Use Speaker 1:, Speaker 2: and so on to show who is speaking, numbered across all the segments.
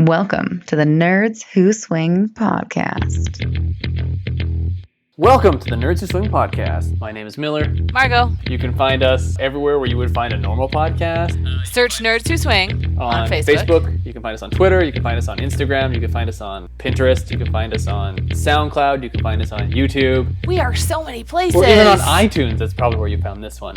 Speaker 1: Welcome to the Nerds Who Swing podcast.
Speaker 2: Welcome to the Nerds Who Swing podcast. My name is Miller.
Speaker 3: Margot.
Speaker 2: You can find us everywhere where you would find a normal podcast.
Speaker 3: Search Nerds Who Swing on
Speaker 2: Facebook. You can find us on Twitter. You can find us on Instagram. You can find us on Pinterest. You can find us on SoundCloud. You can find us on YouTube.
Speaker 3: We are so many places.
Speaker 2: Or even on iTunes. That's probably where you found this one.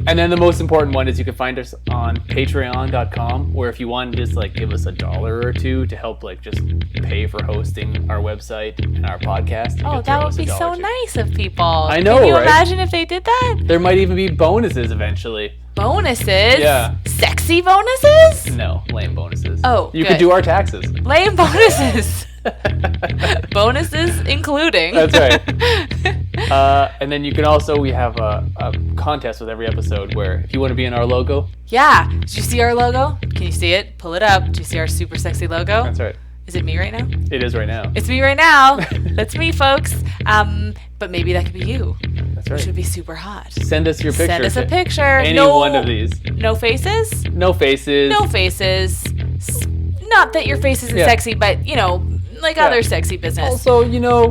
Speaker 2: And then the most important one is you can find us on Patreon.com, where if you want to just give us $1 or $2 to help just pay for hosting our website and our podcast.
Speaker 3: Oh, that would be so nice of people.
Speaker 2: I know,
Speaker 3: Can you
Speaker 2: right?
Speaker 3: imagine if they did that?
Speaker 2: There might even be bonuses eventually.
Speaker 3: Bonuses?
Speaker 2: Yeah.
Speaker 3: Sexy bonuses?
Speaker 2: No, lame bonuses.
Speaker 3: Oh,
Speaker 2: you
Speaker 3: good.
Speaker 2: could do our taxes.
Speaker 3: Lame bonuses. Bonuses including.
Speaker 2: That's right. And then you can also, we have a contest with every episode where if you want to be in our logo.
Speaker 3: Yeah. Did you see our logo? Can you see it? Pull it up. Do you see our super sexy logo?
Speaker 2: That's right.
Speaker 3: Is it me right now?
Speaker 2: It is right now.
Speaker 3: It's me right now. That's me, folks. But maybe that could be you.
Speaker 2: That's right.
Speaker 3: Which would be super hot.
Speaker 2: Send us your picture.
Speaker 3: Send us a picture.
Speaker 2: Any one of these.
Speaker 3: No faces?
Speaker 2: No faces.
Speaker 3: No faces. Not that your face isn't sexy, but, other sexy business.
Speaker 2: Also, no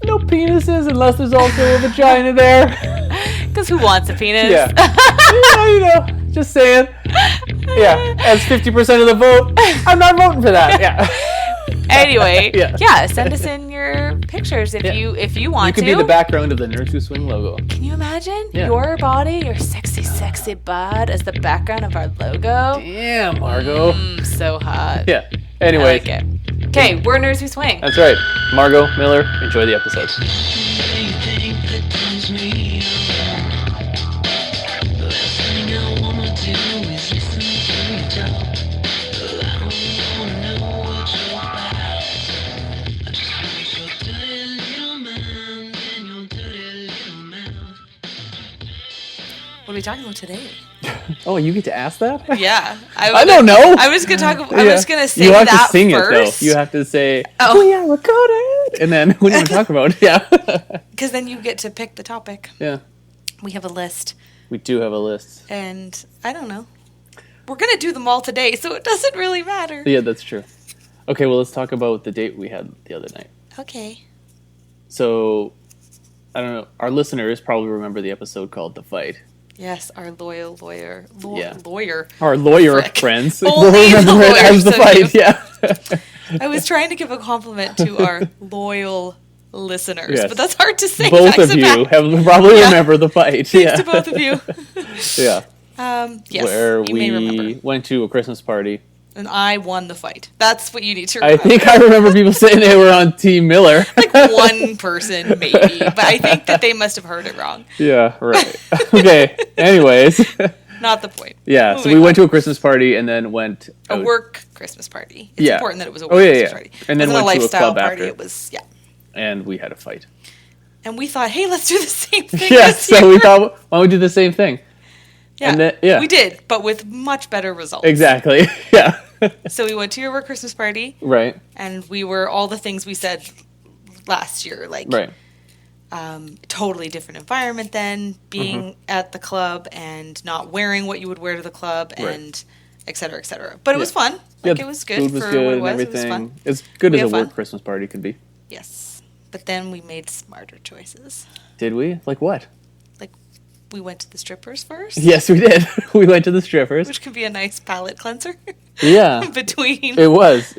Speaker 2: penises unless there's also a vagina there.
Speaker 3: Because who wants a penis?
Speaker 2: Yeah. Just saying. Yeah, as 50% of the vote, I'm not voting for that. Yeah.
Speaker 3: Anyway, send us in your pictures if you want to.
Speaker 2: You could be the background of the Nerds Who Swing logo.
Speaker 3: Can you imagine your body, your sexy butt as the background of our logo?
Speaker 2: Damn, Margot.
Speaker 3: So hot.
Speaker 2: Yeah. Anyways.
Speaker 3: I like it. Okay, we're Nerds Who Swing.
Speaker 2: That's right. Margot, Miller, enjoy the episode.
Speaker 3: What are we talking about today?
Speaker 2: Oh, you get to ask that?
Speaker 3: Yeah.
Speaker 2: I don't know.
Speaker 3: I was going to talk. I was going to say
Speaker 2: you have
Speaker 3: that
Speaker 2: to sing
Speaker 3: first.
Speaker 2: it, though. You have to say,
Speaker 3: "Oh,
Speaker 2: yeah, recorded," and then what do you talk about? Yeah.
Speaker 3: Because then you get to pick the topic.
Speaker 2: Yeah.
Speaker 3: We have a list.
Speaker 2: We do have a list.
Speaker 3: And I don't know. We're going to do them all today, so it doesn't really matter.
Speaker 2: Yeah, that's true. Okay, well, let's talk about the date we had the other night.
Speaker 3: Okay.
Speaker 2: So, I don't know. Our listeners probably remember the episode called The Fight.
Speaker 3: Yes, our loyal lawyer.
Speaker 2: Yeah.
Speaker 3: Lawyer.
Speaker 2: Our lawyer
Speaker 3: Frick.
Speaker 2: friends.
Speaker 3: Only
Speaker 2: will remember
Speaker 3: the
Speaker 2: it as The Fight, yeah.
Speaker 3: I was trying to give a compliment to our loyal listeners,
Speaker 2: Yes.
Speaker 3: but that's hard to say.
Speaker 2: Both of you have probably remember The Fight.
Speaker 3: Thanks to both of you.
Speaker 2: Yeah.
Speaker 3: Yes,
Speaker 2: where
Speaker 3: you may remember.
Speaker 2: we went to a Christmas party.
Speaker 3: And I won the fight. That's what you need to remember.
Speaker 2: I think I remember people saying they were on Team Miller.
Speaker 3: Like one person, maybe. But I think that they must have heard it wrong.
Speaker 2: Yeah, right. Okay, anyways.
Speaker 3: Not the point.
Speaker 2: Yeah, so we went to a Christmas party and then went...
Speaker 3: A work Christmas party. It's important that it was a work Christmas party.
Speaker 2: And then
Speaker 3: it wasn't
Speaker 2: went
Speaker 3: a lifestyle
Speaker 2: to a club
Speaker 3: party.
Speaker 2: after.
Speaker 3: It was,
Speaker 2: And we had a fight.
Speaker 3: And we thought, hey, let's do the same thing
Speaker 2: this
Speaker 3: year.
Speaker 2: So we thought, why don't we do the same thing?
Speaker 3: Yeah,
Speaker 2: and then,
Speaker 3: we did, but with much better results.
Speaker 2: Exactly, yeah.
Speaker 3: So we went to your work Christmas party.
Speaker 2: Right.
Speaker 3: And we were all the things we said last year,
Speaker 2: Right.
Speaker 3: Totally different environment then, being at the club and not wearing what you would wear to the club and et cetera, et cetera. But it was fun. It was good
Speaker 2: food was
Speaker 3: for
Speaker 2: good
Speaker 3: what it
Speaker 2: and
Speaker 3: was.
Speaker 2: everything.
Speaker 3: It was fun.
Speaker 2: As good as a
Speaker 3: had fun.
Speaker 2: work Christmas party could be.
Speaker 3: Yes. But then we made smarter choices.
Speaker 2: Did we? Like what?
Speaker 3: Like, we went to the strippers first.
Speaker 2: Yes, we did. We went to the strippers.
Speaker 3: Which could be a nice palate cleanser.
Speaker 2: Yeah.
Speaker 3: Between.
Speaker 2: It was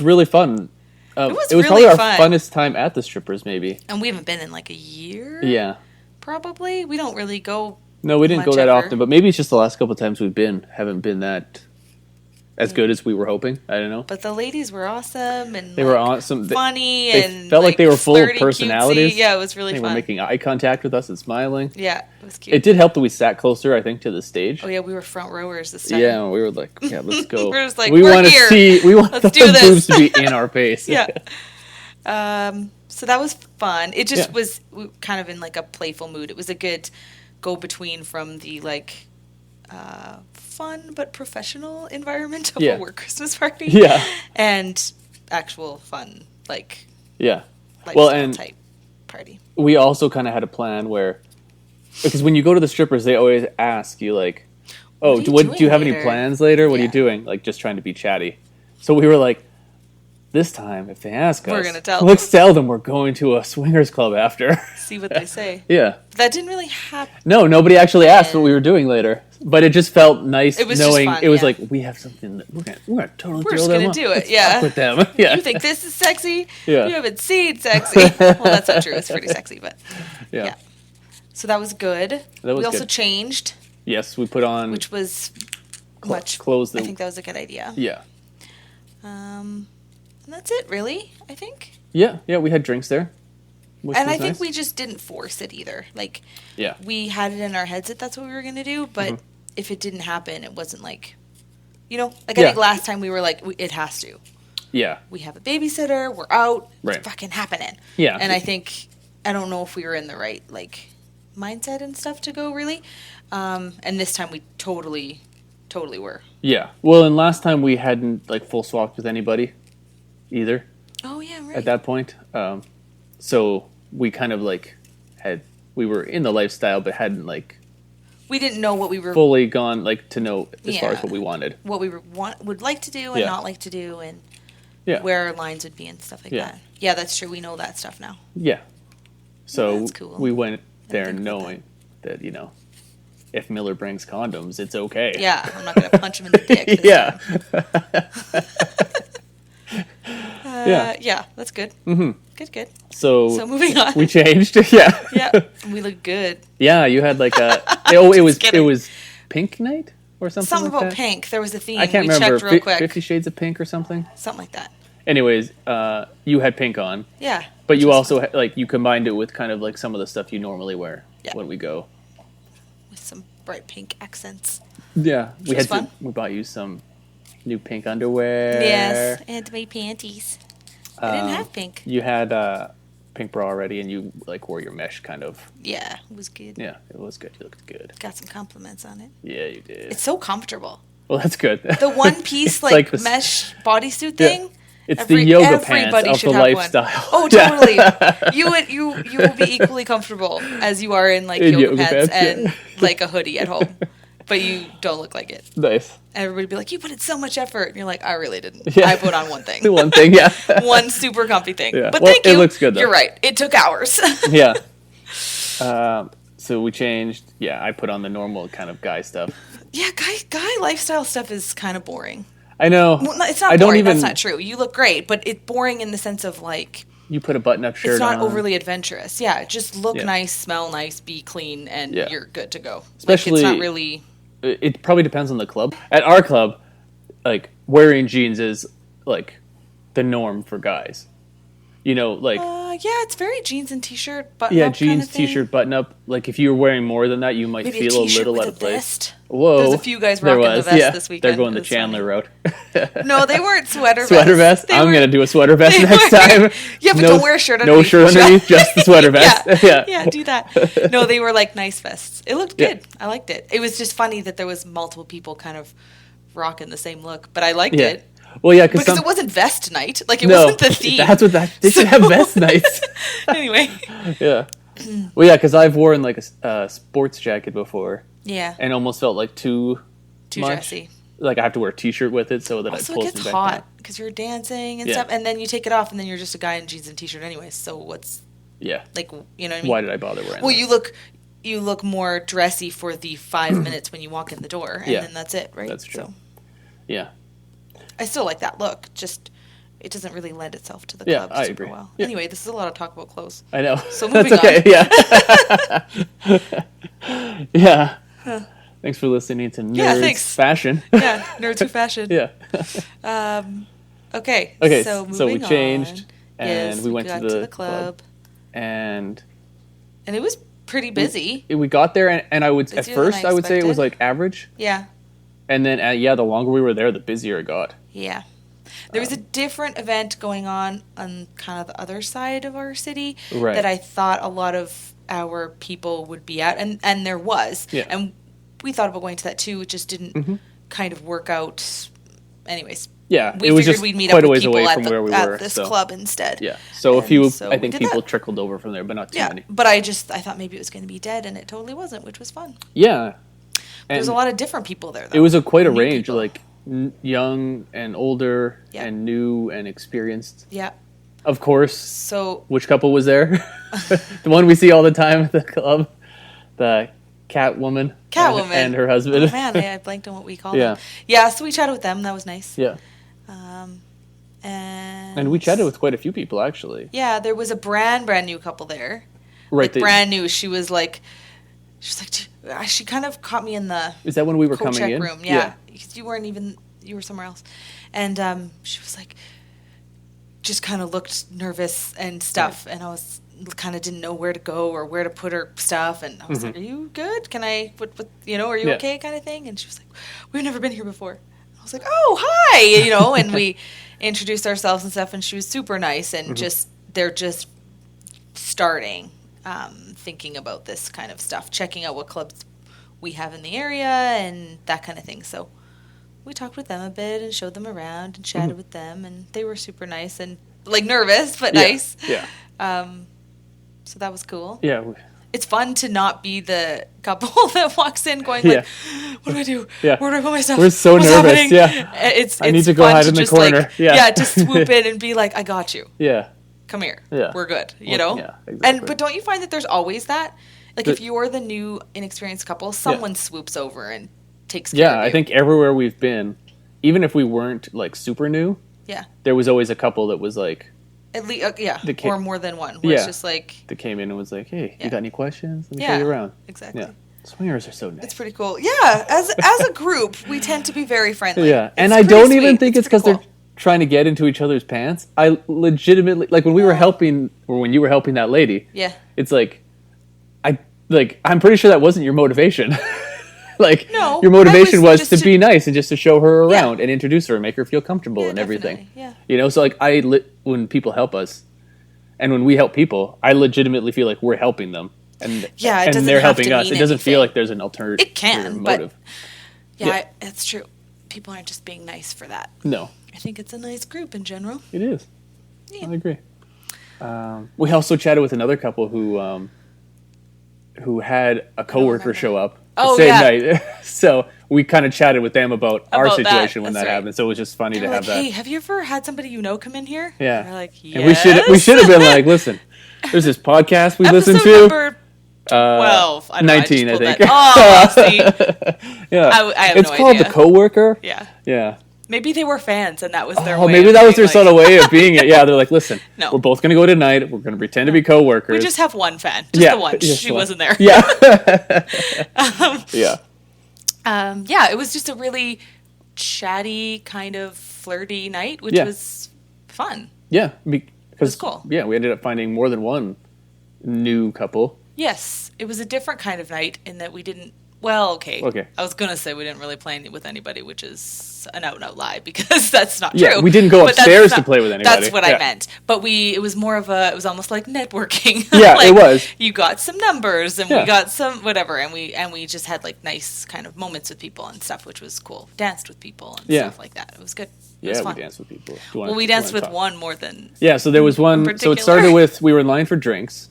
Speaker 2: really fun. It was
Speaker 3: really
Speaker 2: probably our
Speaker 3: fun.
Speaker 2: funnest time at the strippers, maybe.
Speaker 3: And we haven't been in like a year.
Speaker 2: Yeah.
Speaker 3: Probably. We don't really go.
Speaker 2: No, we didn't go
Speaker 3: much
Speaker 2: that
Speaker 3: ever.
Speaker 2: often, but maybe it's just the last couple of times we've been haven't been that as good as we were hoping. I don't know.
Speaker 3: But the ladies were awesome and
Speaker 2: They were awesome.
Speaker 3: funny
Speaker 2: They
Speaker 3: and
Speaker 2: felt like they were full of
Speaker 3: flirty,
Speaker 2: personalities.
Speaker 3: cutesy. Yeah, it was really
Speaker 2: They
Speaker 3: fun.
Speaker 2: were making eye contact with us and smiling.
Speaker 3: Yeah, it was cute.
Speaker 2: It did help that we sat closer, I think, to the stage.
Speaker 3: Oh yeah, we were front rowers this time.
Speaker 2: Yeah, we were like, yeah, let's go.
Speaker 3: We were just like,
Speaker 2: we
Speaker 3: we're
Speaker 2: want to
Speaker 3: here.
Speaker 2: see. We want
Speaker 3: Let's
Speaker 2: the
Speaker 3: do this.
Speaker 2: boobs to be in our face.
Speaker 3: Yeah. So that was fun. It just
Speaker 2: Yeah.
Speaker 3: was kind of in like a playful mood. It was a good go between from the like fun but professional environment of
Speaker 2: Yeah.
Speaker 3: a work Christmas party.
Speaker 2: Yeah.
Speaker 3: And actual fun like
Speaker 2: Yeah.
Speaker 3: lifestyle
Speaker 2: and
Speaker 3: type party.
Speaker 2: we also kind of had a plan where, because when you go to the strippers, they always ask you like, "Oh,
Speaker 3: What are you
Speaker 2: do you
Speaker 3: doing
Speaker 2: have any
Speaker 3: later?"
Speaker 2: plans later? What are you
Speaker 3: Yeah.
Speaker 2: doing?" Like just trying to be chatty. So we were like, this time, if they ask us,
Speaker 3: We're gonna tell
Speaker 2: let's tell them we're going to a swingers club after.
Speaker 3: See what they say.
Speaker 2: Yeah.
Speaker 3: But that didn't really happen.
Speaker 2: No, nobody actually asked what we were doing later. But it just felt nice
Speaker 3: It was just
Speaker 2: knowing
Speaker 3: fun,
Speaker 2: it was
Speaker 3: yeah.
Speaker 2: like, we have something that we're gonna totally
Speaker 3: We're
Speaker 2: throw
Speaker 3: just
Speaker 2: them
Speaker 3: gonna
Speaker 2: up.
Speaker 3: do it,
Speaker 2: Let's
Speaker 3: yeah.
Speaker 2: fuck with them. Yeah.
Speaker 3: You think this is sexy?
Speaker 2: Yeah.
Speaker 3: You haven't seen sexy. Well, that's not true. It's pretty sexy, but
Speaker 2: yeah.
Speaker 3: yeah. So that was good.
Speaker 2: That was
Speaker 3: we also
Speaker 2: good.
Speaker 3: changed,
Speaker 2: Yes, we put on
Speaker 3: which was much.
Speaker 2: close the
Speaker 3: I think that was a good idea.
Speaker 2: Yeah.
Speaker 3: And that's it, really. I think.
Speaker 2: Yeah, we had drinks there. Which
Speaker 3: And
Speaker 2: was
Speaker 3: I think
Speaker 2: nice.
Speaker 3: we just didn't force it either. Like,
Speaker 2: Yeah.
Speaker 3: we had it in our heads that that's what we were gonna do, but if it didn't happen, it wasn't like, like I
Speaker 2: Yeah.
Speaker 3: think last time we were like, it has to.
Speaker 2: Yeah.
Speaker 3: We have a babysitter. We're out.
Speaker 2: Right.
Speaker 3: It's fucking happening.
Speaker 2: Yeah.
Speaker 3: And I think I don't know if we were in the right mindset and stuff to go really. And this time we totally were.
Speaker 2: Yeah. Well, and last time we hadn't full swapped with anybody either
Speaker 3: Oh yeah, right.
Speaker 2: at that point. So we kind of we were in the lifestyle but hadn't
Speaker 3: we didn't know what we were
Speaker 2: fully gone to know as far as
Speaker 3: Yeah.
Speaker 2: what we wanted.
Speaker 3: what we would like to do and
Speaker 2: Yeah.
Speaker 3: not like to do and
Speaker 2: Yeah.
Speaker 3: where our lines would be and stuff like
Speaker 2: Yeah.
Speaker 3: that. Yeah, that's true. We know that stuff now.
Speaker 2: Yeah. So
Speaker 3: That's cool.
Speaker 2: we went there
Speaker 3: think about
Speaker 2: knowing that, if Miller brings condoms, it's okay.
Speaker 3: Yeah, I'm not gonna punch him in the dick. this
Speaker 2: Yeah.
Speaker 3: time.
Speaker 2: Yeah.
Speaker 3: Yeah, that's good. Mm-hmm. Good.
Speaker 2: So
Speaker 3: So moving on.
Speaker 2: we changed. Yeah.
Speaker 3: Yeah, we look good.
Speaker 2: Yeah, you had it
Speaker 3: kidding.
Speaker 2: was pink night or something
Speaker 3: Something
Speaker 2: like
Speaker 3: about
Speaker 2: that.
Speaker 3: pink. There was a theme.
Speaker 2: I can't
Speaker 3: we
Speaker 2: remember.
Speaker 3: checked real quick.
Speaker 2: 50 Shades of Pink or something.
Speaker 3: Something like that.
Speaker 2: Anyways, you had pink on,
Speaker 3: Yeah.
Speaker 2: but you
Speaker 3: which was
Speaker 2: also
Speaker 3: fun.
Speaker 2: you combined it with kind of some of the stuff you normally wear
Speaker 3: Yeah.
Speaker 2: when we go.
Speaker 3: With some bright pink accents.
Speaker 2: Yeah, we
Speaker 3: was
Speaker 2: had
Speaker 3: fun.
Speaker 2: we bought you some new pink underwear.
Speaker 3: Yes, and my panties. I didn't have pink.
Speaker 2: You had pink bra already, and you wore your mesh kind of.
Speaker 3: Yeah, it was good.
Speaker 2: Yeah, it was good. You looked good.
Speaker 3: Got some compliments on it.
Speaker 2: Yeah, you did.
Speaker 3: It's so comfortable.
Speaker 2: Well, that's good.
Speaker 3: The one piece
Speaker 2: It's like this-
Speaker 3: mesh bodysuit thing.
Speaker 2: It's the yoga pants
Speaker 3: everybody
Speaker 2: of
Speaker 3: should
Speaker 2: the
Speaker 3: have
Speaker 2: lifestyle.
Speaker 3: One. Oh,
Speaker 2: Yeah.
Speaker 3: totally. You will be equally comfortable as you are in
Speaker 2: In
Speaker 3: yoga pants
Speaker 2: pants,
Speaker 3: and a hoodie at home, but you don't look like it.
Speaker 2: Nice.
Speaker 3: Everybody be like, "You put in so much effort," and you're like, "I really didn't.
Speaker 2: Yeah.
Speaker 3: I put on one thing,
Speaker 2: The one thing, yeah.
Speaker 3: one super comfy thing."
Speaker 2: Yeah.
Speaker 3: But
Speaker 2: Well,
Speaker 3: thank
Speaker 2: it
Speaker 3: you.
Speaker 2: looks good, though.
Speaker 3: You're right. It took hours.
Speaker 2: Yeah. So we changed. Yeah, I put on the normal kind of guy stuff.
Speaker 3: Yeah, guy lifestyle stuff is kind of boring.
Speaker 2: I know.
Speaker 3: Well, no, it's not
Speaker 2: I don't
Speaker 3: boring.
Speaker 2: even.
Speaker 3: That's not true. You look great, but it's boring in the sense of
Speaker 2: You put a button-up shirt
Speaker 3: it's not
Speaker 2: on.
Speaker 3: overly adventurous. Yeah, just look
Speaker 2: Yeah.
Speaker 3: nice, smell nice, be clean, and
Speaker 2: Yeah.
Speaker 3: you're good to go.
Speaker 2: Especially-
Speaker 3: it's not really.
Speaker 2: It probably depends on the club. At our club, wearing jeans is the norm for guys.
Speaker 3: Yeah, it's very jeans and t-shirt, button
Speaker 2: Yeah,
Speaker 3: up
Speaker 2: jeans,
Speaker 3: kind of thing.
Speaker 2: t-shirt, button up. If you were wearing more than that, you might
Speaker 3: Maybe
Speaker 2: feel a
Speaker 3: t-shirt
Speaker 2: little
Speaker 3: with
Speaker 2: out
Speaker 3: a
Speaker 2: of place.
Speaker 3: vest.
Speaker 2: Whoa,
Speaker 3: There's a few guys
Speaker 2: there
Speaker 3: rocking the
Speaker 2: was,
Speaker 3: vest
Speaker 2: yeah.
Speaker 3: this weekend.
Speaker 2: They're going
Speaker 3: It
Speaker 2: the
Speaker 3: was
Speaker 2: Chandler
Speaker 3: funny.
Speaker 2: route.
Speaker 3: No, they weren't sweater
Speaker 2: Sweater vest.
Speaker 3: They
Speaker 2: I'm
Speaker 3: were-
Speaker 2: gonna do a sweater vest
Speaker 3: they
Speaker 2: next
Speaker 3: were-
Speaker 2: time.
Speaker 3: Yeah, but don't wear a shirt
Speaker 2: No
Speaker 3: underneath.
Speaker 2: shirt underneath, just the sweater vest.
Speaker 3: yeah,
Speaker 2: Yeah.
Speaker 3: yeah, do that. No, they were nice vests. It looked
Speaker 2: Yeah.
Speaker 3: good. I liked it. It was just funny that there was multiple people kind of rocking the same look, but I liked
Speaker 2: Yeah.
Speaker 3: it.
Speaker 2: Well, yeah,
Speaker 3: Because it wasn't vest night. It
Speaker 2: no,
Speaker 3: wasn't the theme.
Speaker 2: That's what they should have vest nights.
Speaker 3: Anyway.
Speaker 2: Yeah. Well, yeah, because I've worn a sports jacket before
Speaker 3: Yeah.
Speaker 2: and almost felt too
Speaker 3: Too
Speaker 2: much.
Speaker 3: dressy.
Speaker 2: I have to wear a t-shirt with it so that
Speaker 3: Also,
Speaker 2: it
Speaker 3: it
Speaker 2: pulls
Speaker 3: gets
Speaker 2: me back
Speaker 3: hot
Speaker 2: down.
Speaker 3: because you're dancing and
Speaker 2: Yeah.
Speaker 3: stuff, and then you take it off, and then you're just a guy in jeans and t-shirt anyway. So what's
Speaker 2: Yeah.
Speaker 3: you know what I mean?
Speaker 2: Why did I bother wearing
Speaker 3: Well,
Speaker 2: that?
Speaker 3: you look more dressy for the 5 minutes when you walk in the door, and
Speaker 2: Yeah.
Speaker 3: then that's it, right?
Speaker 2: That's true.
Speaker 3: So
Speaker 2: Yeah.
Speaker 3: I still like that look. Just it doesn't really lend itself to the
Speaker 2: Yeah,
Speaker 3: club
Speaker 2: I
Speaker 3: super
Speaker 2: agree.
Speaker 3: well.
Speaker 2: Yeah.
Speaker 3: Anyway, this is a lot of talk about clothes.
Speaker 2: I know.
Speaker 3: So
Speaker 2: That's
Speaker 3: moving
Speaker 2: okay.
Speaker 3: on.
Speaker 2: Yeah. Yeah. Thanks for listening to Nerds
Speaker 3: Yeah, thanks.
Speaker 2: Fashion.
Speaker 3: Yeah, nerds who fashion.
Speaker 2: Yeah.
Speaker 3: Okay.
Speaker 2: Okay,
Speaker 3: So
Speaker 2: so we
Speaker 3: moving
Speaker 2: changed,
Speaker 3: on.
Speaker 2: and
Speaker 3: Yes,
Speaker 2: we went to
Speaker 3: got
Speaker 2: the
Speaker 3: club,
Speaker 2: And
Speaker 3: and it was pretty busy.
Speaker 2: we got there, and I would at
Speaker 3: Busier than
Speaker 2: first
Speaker 3: I
Speaker 2: I would say it was
Speaker 3: expected.
Speaker 2: average,
Speaker 3: Yeah.
Speaker 2: and then the longer we were there, the busier it got.
Speaker 3: Yeah. There was a different event going on kind of the other side of our city
Speaker 2: Right.
Speaker 3: that I thought a lot of our people would be at, and there was.
Speaker 2: Yeah.
Speaker 3: And we thought about going to that too. It just didn't kind of work out. Anyways.
Speaker 2: Yeah,
Speaker 3: We
Speaker 2: it was
Speaker 3: figured
Speaker 2: just
Speaker 3: we'd meet
Speaker 2: quite
Speaker 3: up
Speaker 2: a
Speaker 3: with
Speaker 2: ways
Speaker 3: people
Speaker 2: away
Speaker 3: at,
Speaker 2: from
Speaker 3: the,
Speaker 2: where we
Speaker 3: at
Speaker 2: were.
Speaker 3: this
Speaker 2: so.
Speaker 3: club instead.
Speaker 2: Yeah, so a
Speaker 3: And
Speaker 2: few,
Speaker 3: so
Speaker 2: I
Speaker 3: we
Speaker 2: think
Speaker 3: did
Speaker 2: people
Speaker 3: that.
Speaker 2: trickled over from there, but not too
Speaker 3: Yeah,
Speaker 2: many.
Speaker 3: but I thought maybe it was going to be dead, and it totally wasn't, which was fun.
Speaker 2: Yeah,
Speaker 3: There's
Speaker 2: and
Speaker 3: a lot of different people there, though.
Speaker 2: it was quite a
Speaker 3: New
Speaker 2: range.
Speaker 3: people.
Speaker 2: young and older
Speaker 3: Yeah.
Speaker 2: and new and experienced.
Speaker 3: Yeah.
Speaker 2: Of course.
Speaker 3: So
Speaker 2: Which couple was there? The one we see all the time at the club. The Catwoman.
Speaker 3: Catwoman.
Speaker 2: And her husband.
Speaker 3: oh man, I blanked on what we called
Speaker 2: Yeah.
Speaker 3: them. Yeah. So we chatted with them. That was nice.
Speaker 2: Yeah.
Speaker 3: And
Speaker 2: We chatted with quite a few people, actually.
Speaker 3: Yeah, there was a brand new couple there.
Speaker 2: Right.
Speaker 3: Like, brand new. She was like, she kind of caught me in the
Speaker 2: Is that when we were
Speaker 3: coat
Speaker 2: coming
Speaker 3: check
Speaker 2: in?
Speaker 3: room. Yeah. Because you weren't even, you were somewhere else. And she was like, just kind of looked nervous and stuff. And I was kind of didn't know where to go or where to put her stuff. And I was like, are you good? Can I, are you okay kind of thing? And she was like, we've never been here before. I was like, oh, hi, and we introduced ourselves and stuff. And she was super nice. And they're just starting thinking about this kind of stuff, checking out what clubs we have in the area and that kind of thing. So we talked with them a bit and showed them around and chatted with them, and they were super nice and like nervous but nice.
Speaker 2: Yeah.
Speaker 3: So that was cool.
Speaker 2: Yeah.
Speaker 3: It's fun to not be the couple that walks in going like, what do I do?
Speaker 2: Yeah.
Speaker 3: Where do I put my stuff?
Speaker 2: We're so
Speaker 3: What's
Speaker 2: nervous.
Speaker 3: happening?
Speaker 2: Yeah.
Speaker 3: It's
Speaker 2: I need to go
Speaker 3: fun
Speaker 2: hide in the
Speaker 3: just,
Speaker 2: corner.
Speaker 3: Like,
Speaker 2: Yeah.
Speaker 3: to swoop in and be like, I got you.
Speaker 2: Yeah.
Speaker 3: Come here.
Speaker 2: Yeah.
Speaker 3: We're good. You
Speaker 2: Well,
Speaker 3: know?
Speaker 2: yeah, exactly.
Speaker 3: But don't you find that there's always that? Like if you're the new inexperienced couple, someone swoops over and takes care of you.
Speaker 2: I think everywhere we've been, even if we weren't like super new, there was always a couple that was like,
Speaker 3: at least, or more than one. Where it's just like
Speaker 2: that came in and was like, hey, you got any questions? Let me show
Speaker 3: Yeah.
Speaker 2: you around.
Speaker 3: exactly.
Speaker 2: Yeah. Swingers are so nice.
Speaker 3: It's pretty cool. Yeah, as a group, we tend to be very friendly.
Speaker 2: Yeah,
Speaker 3: It's
Speaker 2: and I
Speaker 3: pretty
Speaker 2: don't even
Speaker 3: sweet.
Speaker 2: think it's because
Speaker 3: pretty
Speaker 2: they're trying to get into each other's pants. I legitimately, like when we were helping, or when you were helping that lady,
Speaker 3: Yeah.
Speaker 2: it's like, I'm pretty sure that wasn't your motivation. Like,
Speaker 3: No,
Speaker 2: your motivation
Speaker 3: mine was
Speaker 2: was
Speaker 3: just
Speaker 2: to be nice and just to show her around and introduce her and make her feel comfortable
Speaker 3: Yeah,
Speaker 2: and everything.
Speaker 3: definitely. Yeah.
Speaker 2: You know, so like when people help us, and when we help people, I legitimately feel like we're helping them, and
Speaker 3: Yeah, it
Speaker 2: and
Speaker 3: doesn't
Speaker 2: they're
Speaker 3: have to
Speaker 2: helping us.
Speaker 3: mean
Speaker 2: It doesn't feel
Speaker 3: anything.
Speaker 2: like there's an alternative.
Speaker 3: It can, but
Speaker 2: motive.
Speaker 3: Yeah, that's true. People aren't just being nice for that.
Speaker 2: No,
Speaker 3: I think it's a nice group in general.
Speaker 2: it is.
Speaker 3: Yeah.
Speaker 2: I agree. We also chatted with another couple who had a coworker
Speaker 3: remember.
Speaker 2: show up
Speaker 3: Oh,
Speaker 2: the same
Speaker 3: yeah.
Speaker 2: night. So we kind of chatted with them about our
Speaker 3: About that.
Speaker 2: situation when
Speaker 3: That's
Speaker 2: that
Speaker 3: right.
Speaker 2: happened. So it was just funny
Speaker 3: They're
Speaker 2: to
Speaker 3: like,
Speaker 2: have that.
Speaker 3: hey, have you ever had somebody come in here?
Speaker 2: Yeah.
Speaker 3: And we're like, yes.
Speaker 2: And we should have been like, listen, there's this podcast we listen
Speaker 3: Episode
Speaker 2: to.
Speaker 3: number 12. I don't know,
Speaker 2: 19, I
Speaker 3: just pulled
Speaker 2: think.
Speaker 3: that. Oh, see.
Speaker 2: Yeah.
Speaker 3: I have
Speaker 2: it's
Speaker 3: no
Speaker 2: called
Speaker 3: idea.
Speaker 2: The Coworker.
Speaker 3: Yeah.
Speaker 2: Yeah.
Speaker 3: Maybe they were fans and that was their
Speaker 2: Oh,
Speaker 3: way
Speaker 2: maybe
Speaker 3: of
Speaker 2: that was
Speaker 3: being
Speaker 2: their subtle way of being it. Yeah, they're like, listen,
Speaker 3: No.
Speaker 2: we're both going to go tonight. We're going to pretend to be coworkers.
Speaker 3: We just have one fan. Just the one.
Speaker 2: just
Speaker 3: She
Speaker 2: one.
Speaker 3: wasn't there.
Speaker 2: Yeah. Yeah.
Speaker 3: Yeah, it was just a really chatty, kind of flirty night, which
Speaker 2: Yeah.
Speaker 3: was fun.
Speaker 2: Yeah. Because,
Speaker 3: cool.
Speaker 2: yeah, we ended up finding more than one new couple.
Speaker 3: Yes, it was a different kind of night in that we didn't. Well, okay.
Speaker 2: Okay.
Speaker 3: I was gonna say we didn't really play with anybody, which is an out lie because that's not
Speaker 2: Yeah,
Speaker 3: true.
Speaker 2: we didn't go
Speaker 3: But that's
Speaker 2: upstairs to
Speaker 3: not-
Speaker 2: play with anybody.
Speaker 3: That's what
Speaker 2: Yeah.
Speaker 3: I meant. But it was more of it was almost like networking.
Speaker 2: Yeah,
Speaker 3: Like,
Speaker 2: it was.
Speaker 3: You got some numbers and
Speaker 2: Yeah.
Speaker 3: we got some whatever, and we just had like nice kind of moments with people and stuff, which was cool. Danced with people and
Speaker 2: Yeah.
Speaker 3: stuff like that. It was good. It
Speaker 2: Yeah,
Speaker 3: was
Speaker 2: we
Speaker 3: fun.
Speaker 2: danced with people.
Speaker 3: Well, we danced with one more than.
Speaker 2: Yeah, so there was one. So it
Speaker 3: particular.
Speaker 2: started with we were in line for drinks.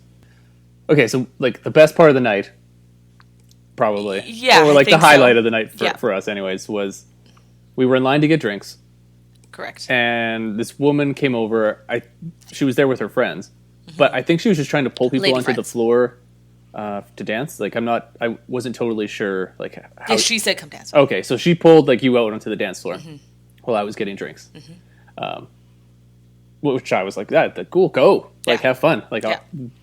Speaker 2: Okay, so like the best part of the night, probably.
Speaker 3: Yeah,
Speaker 2: or
Speaker 3: I
Speaker 2: like the
Speaker 3: think so.
Speaker 2: highlight of the night
Speaker 3: Yeah.
Speaker 2: for us, anyways, was we were in line to get drinks,
Speaker 3: Correct.
Speaker 2: and this woman came over. She was there with her friends, but I think she was just trying to pull people
Speaker 3: Lady
Speaker 2: onto the
Speaker 3: friends.
Speaker 2: floor to dance. Like I wasn't totally sure like how.
Speaker 3: Yeah, she said, "Come dance."
Speaker 2: Okay, so she pulled like you out onto the dance floor
Speaker 3: Mm-hmm.
Speaker 2: while I was getting drinks. Which I was like, cool, go. Like,
Speaker 3: Yeah.
Speaker 2: have fun. Like,
Speaker 3: Yeah.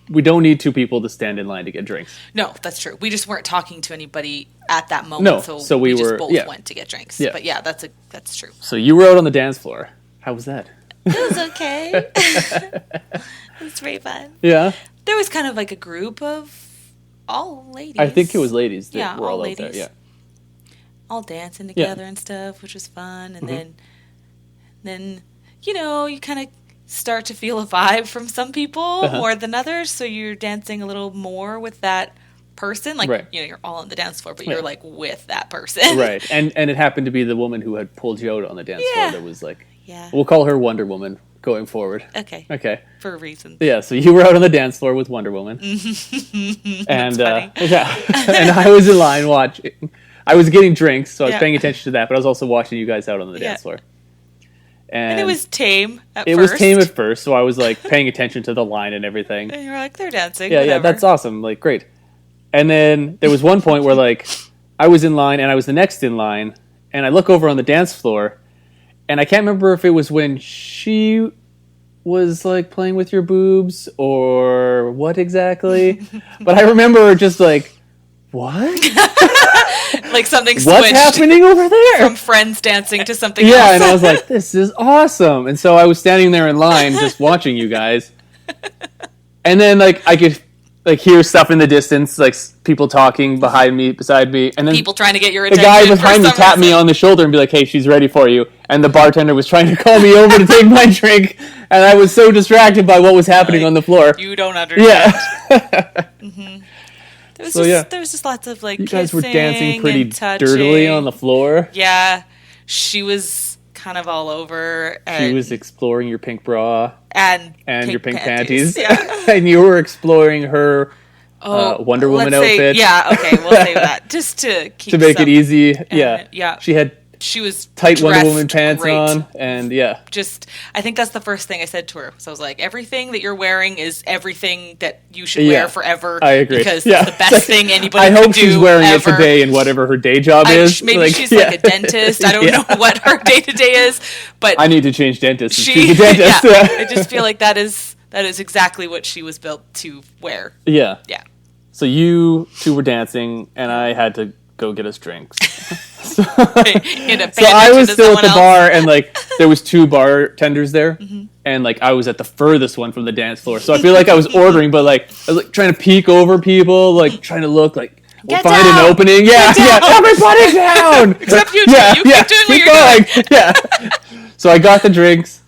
Speaker 2: we don't need two people to stand in line to get drinks.
Speaker 3: No, that's true. We just weren't talking to anybody at that moment,
Speaker 2: No,
Speaker 3: so,
Speaker 2: so
Speaker 3: we
Speaker 2: we
Speaker 3: just
Speaker 2: were-
Speaker 3: both
Speaker 2: yeah.
Speaker 3: went to get drinks.
Speaker 2: Yeah.
Speaker 3: But yeah, that's true.
Speaker 2: So you were out on the dance floor. How was that?
Speaker 3: It was okay. It was very fun.
Speaker 2: Yeah.
Speaker 3: There was kind of like a group of all ladies.
Speaker 2: I think it was ladies that
Speaker 3: Yeah,
Speaker 2: were all
Speaker 3: all
Speaker 2: out there.
Speaker 3: ladies.
Speaker 2: Yeah.
Speaker 3: all dancing together and stuff, which was fun. And then you kind of start to feel a vibe from some people more than others, so you're dancing a little more with that person. Like
Speaker 2: Right.
Speaker 3: you're all on the dance floor, but
Speaker 2: Yeah.
Speaker 3: you're like with that person.
Speaker 2: Right. And it happened to be the woman who had pulled you out on the dance floor
Speaker 3: Yeah.
Speaker 2: that was like,
Speaker 3: Yeah.
Speaker 2: we'll call her Wonder Woman going forward.
Speaker 3: Okay.
Speaker 2: Okay.
Speaker 3: For reasons.
Speaker 2: Yeah, so you were out on the dance floor with Wonder Woman. And
Speaker 3: funny.
Speaker 2: yeah. And I was in line watching. I was getting drinks, so I was
Speaker 3: Yeah.
Speaker 2: paying attention to that, but I was also watching you guys out on the
Speaker 3: Yeah.
Speaker 2: dance floor.
Speaker 3: And it was tame at
Speaker 2: It
Speaker 3: first.
Speaker 2: was tame at first, so I was like paying attention to the line and everything.
Speaker 3: And you're like, they're dancing.
Speaker 2: Yeah,
Speaker 3: whatever.
Speaker 2: that's awesome. Like, great. And then there was one point where like I was in line and I was the next in line, and I look over on the dance floor, and I can't remember if it was when she was like playing with your boobs or what exactly, but I remember just like, what?
Speaker 3: Like something
Speaker 2: What's
Speaker 3: switched
Speaker 2: happening over there?
Speaker 3: from friends dancing to something
Speaker 2: Yeah,
Speaker 3: else.
Speaker 2: and I was like, this is awesome. And so I was standing there in line just watching you guys. And then like I could like hear stuff in the distance, like people talking behind me, beside me, and then
Speaker 3: people trying to get your
Speaker 2: the
Speaker 3: attention.
Speaker 2: guy
Speaker 3: for
Speaker 2: behind me
Speaker 3: some
Speaker 2: tapped me
Speaker 3: reason.
Speaker 2: on the shoulder and be like, "Hey, she's ready for you." And the bartender was trying to call me over to take my drink, and I was so distracted by what was happening
Speaker 3: Like,
Speaker 2: on the floor.
Speaker 3: You don't understand.
Speaker 2: Yeah.
Speaker 3: There was
Speaker 2: So,
Speaker 3: just,
Speaker 2: yeah.
Speaker 3: there was just lots of like
Speaker 2: You guys were
Speaker 3: kissing
Speaker 2: dancing pretty
Speaker 3: and touching.
Speaker 2: dirtily on the floor.
Speaker 3: Yeah, she was kind of all over. And,
Speaker 2: She was exploring your pink bra
Speaker 3: and
Speaker 2: your pink panties.
Speaker 3: Yeah.
Speaker 2: And you were exploring her Wonder Woman
Speaker 3: let's say-
Speaker 2: outfit.
Speaker 3: yeah, okay, we'll say that just to keep
Speaker 2: to make
Speaker 3: some-
Speaker 2: it easy. Yeah.
Speaker 3: yeah.
Speaker 2: She had
Speaker 3: She was
Speaker 2: tight Wonder
Speaker 3: dressed
Speaker 2: Woman pants
Speaker 3: great.
Speaker 2: on, and yeah.
Speaker 3: Just, I think that's the first thing I said to her. So I was like, everything that you're wearing is everything that you should
Speaker 2: Yeah,
Speaker 3: wear forever.
Speaker 2: I agree.
Speaker 3: Because
Speaker 2: Yeah.
Speaker 3: it's the best thing anybody
Speaker 2: I
Speaker 3: could
Speaker 2: hope
Speaker 3: do
Speaker 2: she's wearing
Speaker 3: ever.
Speaker 2: it today in whatever her day job is.
Speaker 3: Maybe
Speaker 2: Like,
Speaker 3: she's
Speaker 2: yeah.
Speaker 3: like a dentist. I don't
Speaker 2: Yeah.
Speaker 3: know what her day to day is, but
Speaker 2: I need to change dentists.
Speaker 3: she,
Speaker 2: She's a dentist.
Speaker 3: yeah, I just feel like that is exactly what she was built to wear.
Speaker 2: Yeah.
Speaker 3: Yeah.
Speaker 2: So you two were dancing, and I had to go get us drinks.
Speaker 3: In a
Speaker 2: So I was still at the bar, and like there was two bartenders there,
Speaker 3: Mm-hmm.
Speaker 2: and like I was at the furthest one from the dance floor. So I feel like I was ordering, but like I was like trying to peek over people, like trying to look like we'll
Speaker 3: Get
Speaker 2: find
Speaker 3: down!
Speaker 2: an opening. Yeah,
Speaker 3: Get down!
Speaker 2: everybody down.
Speaker 3: Except you two.
Speaker 2: Yeah,
Speaker 3: You
Speaker 2: yeah,
Speaker 3: keep doing what
Speaker 2: keep
Speaker 3: you're doing.
Speaker 2: going. Yeah. So I got the drinks,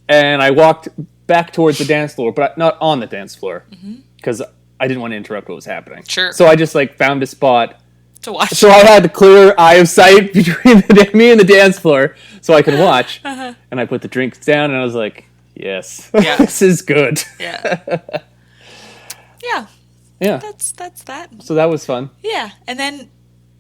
Speaker 2: and I walked back towards the dance floor, but not on the dance floor because I didn't want to interrupt what was happening.
Speaker 3: Sure.
Speaker 2: So I just like found a spot.
Speaker 3: To watch.
Speaker 2: So I had the clear eye of sight between me and the dance floor, so I could watch. And I put the drinks down, and I was like, "Yes,
Speaker 3: Yeah.
Speaker 2: this is good."
Speaker 3: Yeah. Yeah.
Speaker 2: Yeah.
Speaker 3: That's that.
Speaker 2: So that was fun.
Speaker 3: Yeah. And then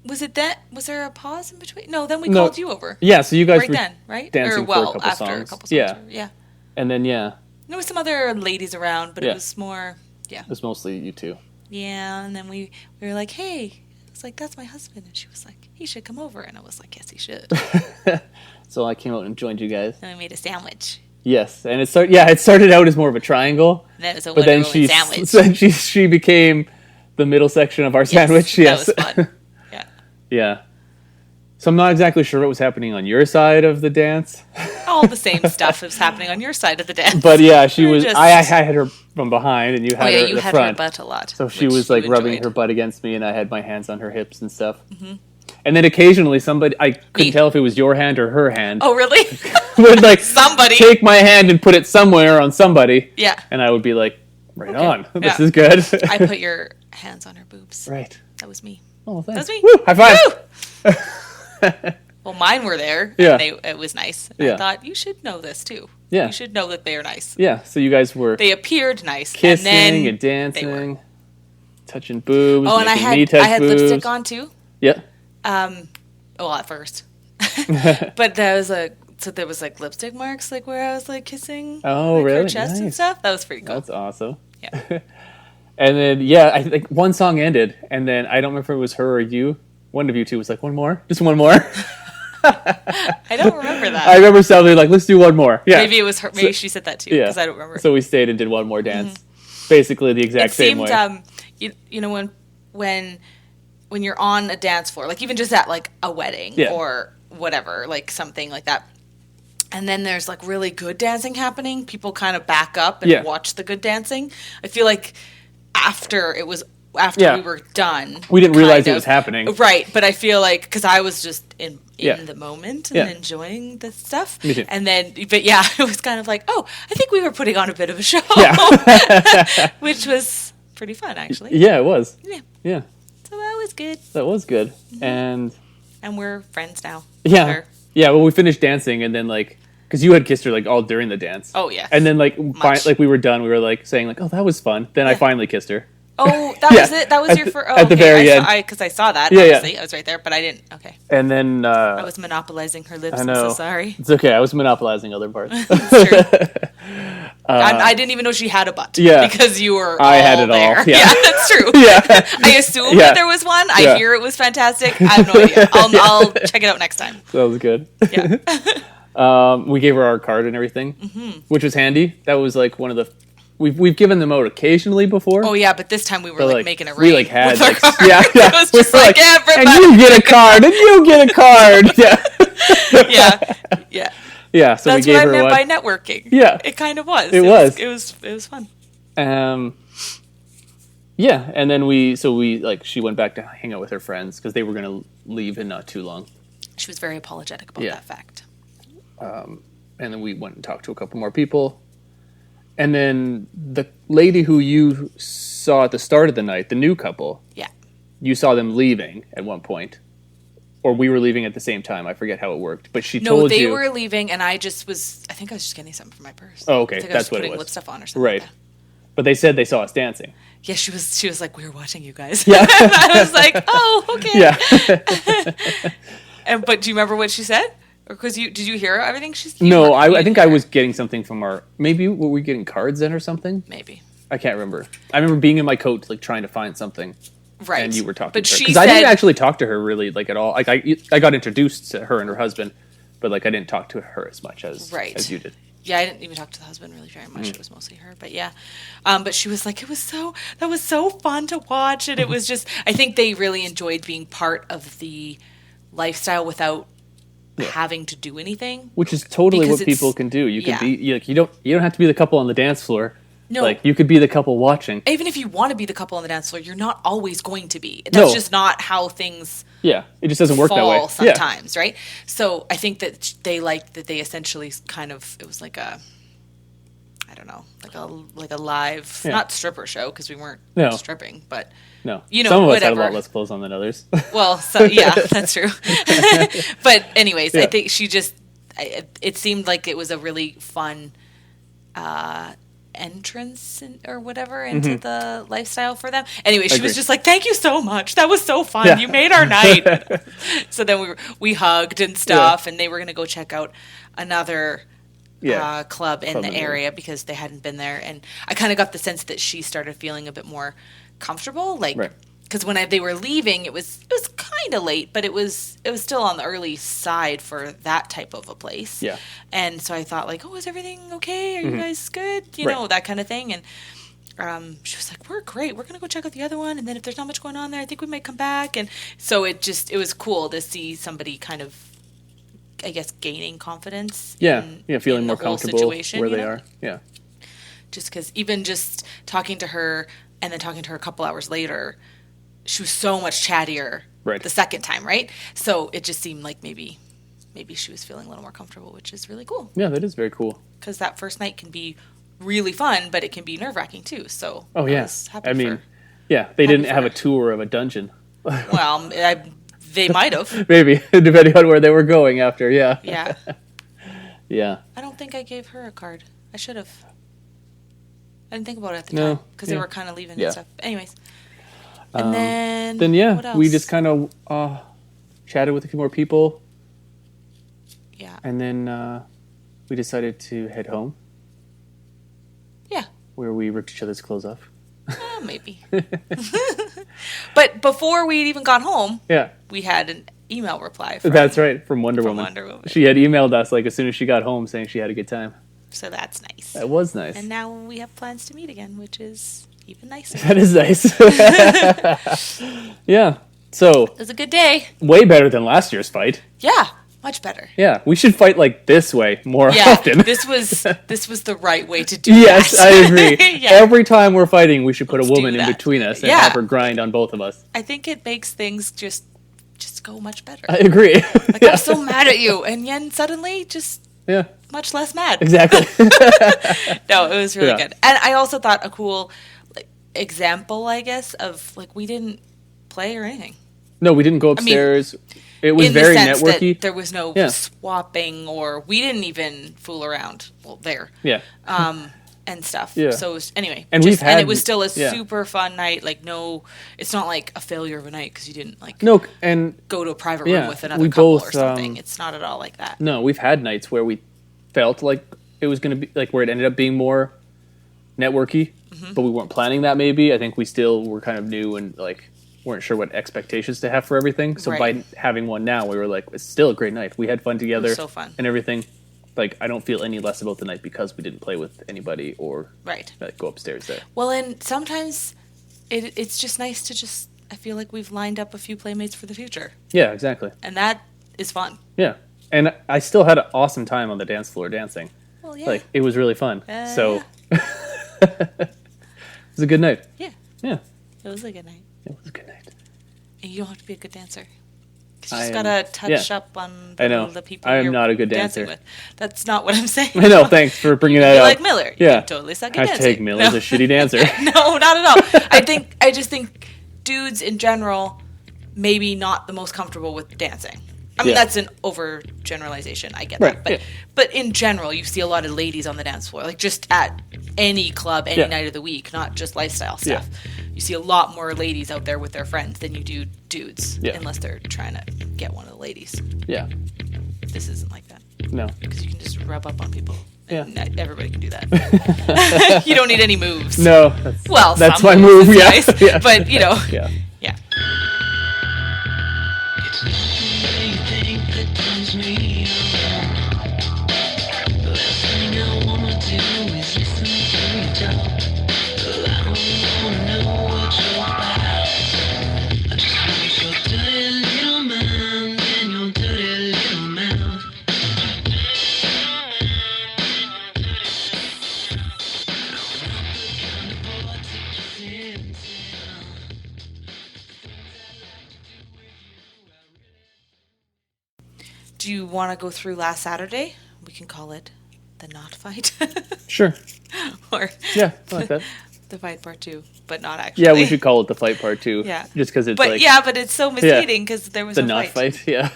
Speaker 3: was there a pause in between? No, then we
Speaker 2: No.
Speaker 3: called you over.
Speaker 2: Yeah. So you guys
Speaker 3: Right
Speaker 2: were
Speaker 3: then, right?
Speaker 2: dancing
Speaker 3: or well,
Speaker 2: for a couple
Speaker 3: after
Speaker 2: songs.
Speaker 3: a couple songs.
Speaker 2: Yeah.
Speaker 3: Yeah.
Speaker 2: And then
Speaker 3: There was some other ladies around, but
Speaker 2: Yeah.
Speaker 3: it was more
Speaker 2: it was mostly you two.
Speaker 3: yeah, and then we were like, "Hey." I was like, "That's my husband." And she was like, "He should come over." And I was like, "Yes, he should."
Speaker 2: So I came out and joined you guys.
Speaker 3: And we made a sandwich.
Speaker 2: Yes, and it started out as more of a triangle,
Speaker 3: And then it was a
Speaker 2: but
Speaker 3: Wonder
Speaker 2: then
Speaker 3: Woman sandwich.
Speaker 2: she became the middle section of our
Speaker 3: Yes,
Speaker 2: sandwich. Yes,
Speaker 3: That was fun. Yeah.
Speaker 2: Yeah. So I'm not exactly sure what was happening on your side of the dance.
Speaker 3: All the same stuff was happening on your side of the dance.
Speaker 2: But yeah, she
Speaker 3: We were
Speaker 2: was.
Speaker 3: just-
Speaker 2: I had her from behind, and you had
Speaker 3: Oh yeah,
Speaker 2: her at
Speaker 3: you
Speaker 2: the
Speaker 3: had
Speaker 2: front.
Speaker 3: her butt a lot.
Speaker 2: So she
Speaker 3: which
Speaker 2: was
Speaker 3: you
Speaker 2: like rubbing
Speaker 3: enjoyed.
Speaker 2: her butt against me, and I had my hands on her hips and stuff. And then occasionally, I couldn't
Speaker 3: Me.
Speaker 2: tell if it was your hand or her hand.
Speaker 3: Oh really?
Speaker 2: Would like
Speaker 3: Somebody.
Speaker 2: take my hand and put it somewhere on somebody,
Speaker 3: Yeah.
Speaker 2: and I would be like, "Right
Speaker 3: Okay.
Speaker 2: on, this
Speaker 3: Yeah.
Speaker 2: is good."
Speaker 3: I put your hands on her boobs.
Speaker 2: right.
Speaker 3: That was me.
Speaker 2: Oh, thanks.
Speaker 3: That's me.
Speaker 2: Woo, high five.
Speaker 3: Woo! Well, mine were there.
Speaker 2: Yeah.
Speaker 3: And it was nice. And
Speaker 2: Yeah.
Speaker 3: I thought you should know this too.
Speaker 2: Yeah.
Speaker 3: You should know that they are nice.
Speaker 2: Yeah. So you guys were
Speaker 3: They appeared nice.
Speaker 2: kissing
Speaker 3: and
Speaker 2: and,
Speaker 3: then
Speaker 2: dancing, touching boobs.
Speaker 3: Oh, and I
Speaker 2: making me
Speaker 3: had
Speaker 2: touch boobs.
Speaker 3: lipstick on too.
Speaker 2: Yeah.
Speaker 3: Well, at first, but there was like lipstick marks like where I was like kissing.
Speaker 2: Oh,
Speaker 3: like,
Speaker 2: really?
Speaker 3: Her chest and
Speaker 2: Nice.
Speaker 3: stuff. That was pretty cool.
Speaker 2: That's awesome.
Speaker 3: Yeah.
Speaker 2: And then I think one song ended, and then I don't remember if it was her or you. One of you two was like, "One more, just one more."
Speaker 3: I don't remember that.
Speaker 2: I remember Sally like, "Let's do one more." Yeah.
Speaker 3: Maybe it was her. Maybe she said that too
Speaker 2: Yeah.
Speaker 3: because I don't remember.
Speaker 2: So we stayed and did one more dance, basically the exact
Speaker 3: it
Speaker 2: same
Speaker 3: seemed
Speaker 2: way.
Speaker 3: you know when you're on a dance floor, like even just at like a wedding
Speaker 2: Yeah.
Speaker 3: or whatever, like something like that. And then there's like really good dancing happening. People kind of back up and
Speaker 2: Yeah.
Speaker 3: watch the good dancing. I feel like after
Speaker 2: Yeah.
Speaker 3: we were done,
Speaker 2: We didn't realize
Speaker 3: kind
Speaker 2: it was happening.
Speaker 3: Right, but I feel like because I was just in
Speaker 2: Yeah.
Speaker 3: the moment and
Speaker 2: Yeah.
Speaker 3: enjoying the stuff,
Speaker 2: Me too.
Speaker 3: and then but yeah, it was kind of like, oh, I think we were putting on a bit of a show,
Speaker 2: Yeah.
Speaker 3: which was pretty fun actually.
Speaker 2: Yeah, it was.
Speaker 3: Yeah,
Speaker 2: Yeah,
Speaker 3: so that was good,
Speaker 2: that was good.
Speaker 3: Mm-hmm.
Speaker 2: And
Speaker 3: and we're friends now.
Speaker 2: yeah,
Speaker 3: Sure.
Speaker 2: yeah. Well, we finished dancing, and then like, because you had kissed her like all during the dance.
Speaker 3: Oh yeah,
Speaker 2: And then like,
Speaker 3: Much.
Speaker 2: like we were done. We were like saying like, "Oh, that was fun." Then I
Speaker 3: Yeah.
Speaker 2: finally kissed her.
Speaker 3: Oh, that
Speaker 2: Yeah,
Speaker 3: was it. That was your first. Oh,
Speaker 2: at the
Speaker 3: okay.
Speaker 2: very end.
Speaker 3: Because I saw that.
Speaker 2: Yeah, yeah.
Speaker 3: Obviously, I was right there, but I didn't. Okay,
Speaker 2: And then
Speaker 3: I was monopolizing her lips.
Speaker 2: I
Speaker 3: I'm
Speaker 2: know.
Speaker 3: so sorry.
Speaker 2: It's okay. I was monopolizing other parts.
Speaker 3: It's true. I didn't even know she had a butt.
Speaker 2: Yeah.
Speaker 3: because you were.
Speaker 2: I
Speaker 3: all
Speaker 2: had it all,
Speaker 3: there.
Speaker 2: yeah.
Speaker 3: That's true.
Speaker 2: Yeah.
Speaker 3: I assumed
Speaker 2: Yeah.
Speaker 3: that there was one. I
Speaker 2: Yeah.
Speaker 3: hear it was fantastic. I have no idea. I'll check it out next time.
Speaker 2: That was good.
Speaker 3: Yeah.
Speaker 2: We gave her our card and everything,
Speaker 3: Mm-hmm.
Speaker 2: which was handy. That was like one of the we've given them out occasionally before.
Speaker 3: Oh yeah, but this time we were
Speaker 2: But,
Speaker 3: like making a
Speaker 2: we
Speaker 3: ring
Speaker 2: like had
Speaker 3: with our
Speaker 2: like
Speaker 3: cards.
Speaker 2: yeah.
Speaker 3: It was
Speaker 2: We
Speaker 3: just
Speaker 2: were
Speaker 3: like everybody.
Speaker 2: and you get a card and you get a card. Yeah.
Speaker 3: yeah.
Speaker 2: Yeah. So
Speaker 3: That's
Speaker 2: we gave
Speaker 3: what I
Speaker 2: her
Speaker 3: meant
Speaker 2: one.
Speaker 3: by networking.
Speaker 2: Yeah.
Speaker 3: It kind of was.
Speaker 2: It was.
Speaker 3: It was fun.
Speaker 2: Yeah, and then she went back to hang out with her friends because they were going to leave in not too long.
Speaker 3: She was very apologetic about
Speaker 2: Yeah.
Speaker 3: that fact.
Speaker 2: And then we went and talked to a couple more people. And then the lady who you saw at the start of the night, the new couple,
Speaker 3: Yeah.
Speaker 2: you saw them leaving at one point. Or we were leaving at the same time. I forget how it worked. But she
Speaker 3: No,
Speaker 2: told
Speaker 3: they
Speaker 2: you...
Speaker 3: were leaving, and I think I was just getting something from my purse.
Speaker 2: Oh, okay.
Speaker 3: I think I
Speaker 2: That's
Speaker 3: was
Speaker 2: what it
Speaker 3: putting
Speaker 2: was.
Speaker 3: lip stuff on or something.
Speaker 2: Right.
Speaker 3: Like that.
Speaker 2: But they said they saw us dancing.
Speaker 3: Yeah, she was like, we were watching you guys.
Speaker 2: Yeah.
Speaker 3: I was like, oh, okay.
Speaker 2: Yeah.
Speaker 3: But do you remember what she said? Or did you hear everything she said?
Speaker 2: No, I think I was getting something from our... Maybe were we getting cards then or something?
Speaker 3: Maybe.
Speaker 2: I can't remember. I remember being in my coat, like trying to find something.
Speaker 3: Right.
Speaker 2: And you were talking
Speaker 3: but
Speaker 2: to her.
Speaker 3: she
Speaker 2: Because
Speaker 3: said,
Speaker 2: I didn't actually talk to her really, like, at all. Like, I got introduced to her and her husband, but, like, I didn't talk to her as much as you did.
Speaker 3: Yeah, I didn't even talk to the husband really very much. It was mostly her, but yeah. But she was like, that was so fun to watch, and it was just, I think they really enjoyed being part of the lifestyle without having to do anything.
Speaker 2: Which is totally
Speaker 3: Because
Speaker 2: what people can do. You can
Speaker 3: yeah.
Speaker 2: be, you don't have to be the couple on the dance floor.
Speaker 3: No.
Speaker 2: Like, you could be the couple watching.
Speaker 3: Even if you want to be the couple on the dance floor, you're not always going to be. That's
Speaker 2: No.
Speaker 3: just not how things
Speaker 2: Yeah, it just doesn't work that way.
Speaker 3: fall sometimes, right? So I think that they liked that they essentially kind of, it was like a, I don't know, like a live, not stripper show because we weren't stripping, but
Speaker 2: No.
Speaker 3: you know,
Speaker 2: some of us
Speaker 3: whatever.
Speaker 2: had a lot less clothes on than others.
Speaker 3: Well, so yeah, that's true. But anyways,
Speaker 2: Yeah.
Speaker 3: I think she just, it seemed like it was a really fun entrance or whatever into the lifestyle for them. Anyway, she was
Speaker 2: Agreed.
Speaker 3: just like, "Thank you so much. That was so fun.
Speaker 2: Yeah.
Speaker 3: You made our night." So then we hugged and stuff, and they were going to go check out another club in the area because they hadn't been there. And I kind of got the sense that she started feeling a bit more comfortable, like.
Speaker 2: Right.
Speaker 3: Because when they were leaving, it was kind of late, but it was still on the early side for that type of a place.
Speaker 2: Yeah.
Speaker 3: And so I thought, like, oh, is everything okay? Are you guys good? You
Speaker 2: Right.
Speaker 3: know, that kind of thing. And she was like, we're great. We're gonna go check out the other one, and then if there's not much going on there, I think we might come back. And so it was cool to see somebody kind of, I guess, gaining confidence.
Speaker 2: Feeling
Speaker 3: in
Speaker 2: more
Speaker 3: the whole
Speaker 2: comfortable
Speaker 3: situation,
Speaker 2: where
Speaker 3: you
Speaker 2: they
Speaker 3: know?
Speaker 2: are. Yeah.
Speaker 3: Just because even just talking to her and then talking to her a couple hours later, she was so much chattier the second time, right? So it just seemed like maybe she was feeling a little more comfortable, which is really cool.
Speaker 2: Yeah, that is very cool.
Speaker 3: Because that first night can be really fun, but it can be nerve-wracking too. So
Speaker 2: Oh,
Speaker 3: I
Speaker 2: yeah.
Speaker 3: was happy
Speaker 2: I mean,
Speaker 3: for,
Speaker 2: yeah, they didn't
Speaker 3: for
Speaker 2: have
Speaker 3: her.
Speaker 2: a tour of a dungeon.
Speaker 3: well, they might have.
Speaker 2: Maybe, depending on where they were going after, yeah.
Speaker 3: Yeah.
Speaker 2: Yeah.
Speaker 3: I don't think I gave her a card. I should have. I didn't think about it at the
Speaker 2: No,
Speaker 3: time because they
Speaker 2: yeah.
Speaker 3: were kind of leaving
Speaker 2: Yeah.
Speaker 3: and stuff. Anyways. And then
Speaker 2: Then, yeah,
Speaker 3: what else?
Speaker 2: we just kind of chatted with a few more people,
Speaker 3: yeah.
Speaker 2: and then we decided to head home,
Speaker 3: Yeah.
Speaker 2: where we ripped each other's clothes off.
Speaker 3: Maybe. But before we even got home,
Speaker 2: Yeah.
Speaker 3: we had an email reply from
Speaker 2: That's right, from Wonder Woman.
Speaker 3: Wonder Woman.
Speaker 2: She had emailed us like as soon as she got home saying she had a good time.
Speaker 3: So that's nice.
Speaker 2: That was nice.
Speaker 3: And now we have plans to meet again, which is even nicer.
Speaker 2: That is nice. Yeah. So,
Speaker 3: It was a good day.
Speaker 2: way better than last year's fight.
Speaker 3: Yeah, much better.
Speaker 2: Yeah, we should fight like this way more
Speaker 3: Yeah,
Speaker 2: often.
Speaker 3: this was the right way to do
Speaker 2: Yes,
Speaker 3: that.
Speaker 2: I agree.
Speaker 3: Yeah.
Speaker 2: Every time we're fighting, we should put
Speaker 3: Let's
Speaker 2: a
Speaker 3: do
Speaker 2: woman in
Speaker 3: that.
Speaker 2: between us and
Speaker 3: Yeah.
Speaker 2: have her grind on both of us.
Speaker 3: I think it makes things just go much better.
Speaker 2: I agree.
Speaker 3: Like, I'm so mad at you, and then suddenly just
Speaker 2: Yeah,
Speaker 3: much less mad.
Speaker 2: exactly.
Speaker 3: No, it was really
Speaker 2: Yeah.
Speaker 3: good. And I also thought a cool example, I guess, of like we didn't play or anything.
Speaker 2: No, we didn't go
Speaker 3: mean,
Speaker 2: upstairs. It was
Speaker 3: in
Speaker 2: very
Speaker 3: the sense
Speaker 2: networky.
Speaker 3: that there was no
Speaker 2: Yeah.
Speaker 3: swapping, or we didn't even fool around. Well, there.
Speaker 2: Yeah.
Speaker 3: and stuff.
Speaker 2: Yeah.
Speaker 3: So it was, anyway,
Speaker 2: And
Speaker 3: and it was still a
Speaker 2: yeah.
Speaker 3: super fun night. Like, no, it's not like a failure of a night because you didn't like
Speaker 2: No, and
Speaker 3: go to a private
Speaker 2: yeah,
Speaker 3: room with another
Speaker 2: we
Speaker 3: couple
Speaker 2: both,
Speaker 3: or something. It's not at all like that.
Speaker 2: no, we've had nights where we felt like it was going to be like where it ended up being more networky, but we weren't planning that. Maybe I think we still were kind of new and like weren't sure what expectations to have for everything. So
Speaker 3: Right.
Speaker 2: by having one now, we were like, it's still a great night. We had fun together,
Speaker 3: so fun.
Speaker 2: and everything. Like I don't feel any less about the night because we didn't play with anybody or
Speaker 3: Right.
Speaker 2: like go upstairs there.
Speaker 3: Well, and sometimes it's just nice to just, I feel like we've lined up a few playmates for the future.
Speaker 2: Yeah, exactly.
Speaker 3: And that is fun.
Speaker 2: Yeah, and I still had an awesome time on the dance floor dancing.
Speaker 3: Well, yeah.
Speaker 2: Like it was really fun. So
Speaker 3: Yeah.
Speaker 2: it was a good night.
Speaker 3: Yeah.
Speaker 2: Yeah,
Speaker 3: It was a good night.
Speaker 2: it was a good night.
Speaker 3: And you don't have to be a good dancer. 'Cause you
Speaker 2: I
Speaker 3: just
Speaker 2: am-
Speaker 3: gotta touch
Speaker 2: yeah.
Speaker 3: up on
Speaker 2: I know.
Speaker 3: the people
Speaker 2: I am
Speaker 3: you're
Speaker 2: not a good
Speaker 3: dancing
Speaker 2: dancer.
Speaker 3: with. That's not what I'm saying.
Speaker 2: I know. Thanks for bringing that
Speaker 3: You're
Speaker 2: up.
Speaker 3: like Miller. You
Speaker 2: Yeah.
Speaker 3: can totally suck at
Speaker 2: Hashtag
Speaker 3: dancing.
Speaker 2: Miller's a shitty dancer.
Speaker 3: No, not at all. I just think dudes in general maybe not the most comfortable with dancing. I mean,
Speaker 2: Yeah.
Speaker 3: that's an overgeneralization. I get
Speaker 2: Right,
Speaker 3: that. But
Speaker 2: yeah.
Speaker 3: but in general, you see a lot of ladies on the dance floor, like just at any club, any
Speaker 2: Yeah.
Speaker 3: night of the week, not just lifestyle
Speaker 2: Yeah.
Speaker 3: stuff. You see a lot more ladies out there with their friends than you do dudes,
Speaker 2: Yeah.
Speaker 3: unless they're trying to get one of the ladies.
Speaker 2: Yeah.
Speaker 3: This isn't like that
Speaker 2: No.
Speaker 3: because you can just rub up on people.
Speaker 2: Yeah.
Speaker 3: And not everybody can do that. You don't need any moves.
Speaker 2: No.
Speaker 3: Well,
Speaker 2: that's
Speaker 3: some
Speaker 2: my
Speaker 3: moves
Speaker 2: move.
Speaker 3: is
Speaker 2: Yeah.
Speaker 3: nice,
Speaker 2: Yeah.
Speaker 3: but you know,
Speaker 2: Yeah.
Speaker 3: yeah.
Speaker 4: It's not the way you think that turns me on. The last thing I wanna do is listen to you talk. I don't wanna know what you're about. I just want your dirty little mind and your dirty little mouth.
Speaker 3: Do you want to go through last Saturday? We can call it the not fight,
Speaker 2: Sure.
Speaker 3: or
Speaker 2: Yeah. I like that.
Speaker 3: the fight part 2, but not actually.
Speaker 2: Yeah, we should call it the fight part 2.
Speaker 3: Yeah.
Speaker 2: Just because it's
Speaker 3: But
Speaker 2: like
Speaker 3: yeah, but it's so misleading because there was
Speaker 2: the
Speaker 3: no
Speaker 2: not fight. Yeah.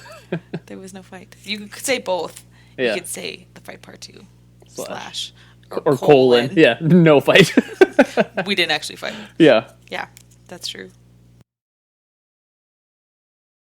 Speaker 3: There was no fight. You could say both.
Speaker 2: Yeah.
Speaker 3: You could say the fight part 2 slash
Speaker 2: or colon. Yeah. No fight.
Speaker 3: We didn't actually fight.
Speaker 2: Yeah.
Speaker 3: Yeah, that's true.